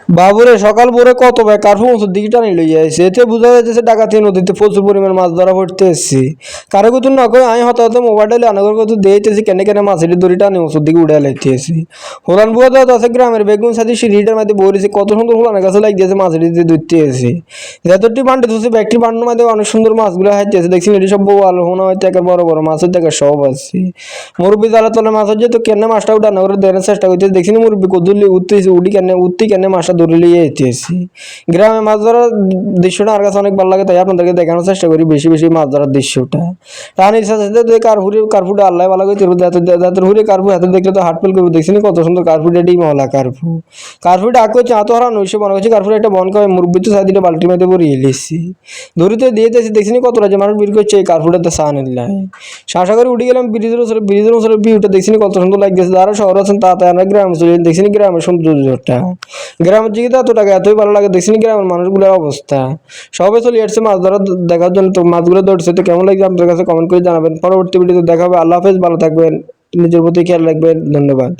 বাবুরে সকাল ভোরে কত ভাই কার্ফু মসুর দিকে টানি লইয়া আইছে এতে বোঝা যাচ্ছে ডাকাতি নদীতে প্রচুর পরিমাণ মাছ ধরা পড়তে এসছি কারো কুতুন না কই আমি হঠাৎ মোবাইল আনাগর কত দিয়েছি কেনে কেনে মাছের দড়ি টানি মসুর দিকে উড়ে লাইতেছি হোলান বুয়া তো আছে গ্রামের বেগুন সাথে সিঁড়িটার মধ্যে বলেছি কত সুন্দর হোলানের কাছে লাগিয়েছে মাছের দিতে ধরতে এসে যতটি বান্ডে ধরছি ব্যাগটি বান্ডের মধ্যে অনেক সুন্দর মাছগুলো হাইতেছে দেখছি এটি সব বউ আলো হোনা হয়তো একের বড় বড় মাছের দেখা সব আছে মুরব্বী জালের তলে মাছ হচ্ছে তো কেনে মাছটা উঠানো করে দেওয়ার চেষ্টা করতেছে দেখছি মুরব্বী কদুলি উঠতেছি উঠি কেনে মাছটা ধরে লিয়ে যেতেছি গ্রামে মাছ ধরার দৃশ্যটা আমার কাছে অনেক ভালো লাগে তাই আপনাদেরকে দেখানোর চেষ্টা করি বেশি বেশি মাছ ধরার দৃশ্যটা রানীর সাথে সাথে কার্ফুটা আল্লাহ ভালো করে যাতে হুড়ে কার্ফু হাতে দেখলে তো হাট ফেল করবো দেখছি কত সুন্দর কার্ফুট এটি মহলা কার্ফুটা আঁকো চা তো হারা নৈশে মনে করছি কার্ফুট একটা বন করে মুরব্বী তো সাইডে বাল্টির মধ্যে পরে এলিছি ধরিতে দিয়েতেছি দেখছি কত রাজ্যে মানুষ বের করছে এই কার্ফুটাতে চা নিলাম শাসা করে উঠে গেলাম ব্রিজের উপরে ভিউটা দেখছি কত সুন্দর লাগতেছে যারা শহর আছেন তা তাই আমরা গ্রামে চলে দেখছি গ্রামের সৌন্দর্যটা গ্রামের দিকে তো এত টাকা এতই ভালো লাগে দেখছি গ্রামের মানুষগুলোর অবস্থা সবাই চলে আসছে মাছ ধরা দেখার জন্য তো মাছগুলো ধরছে তো কেমন লাগছে আপনাদের কাছে কমেন্ট করে জানাবেন পরবর্তী ভিডিওতে দেখা হবে আল্লাহ হাফেজ ভালো থাকবেন নিজের প্রতি খেয়াল রাখবেন ধন্যবাদ।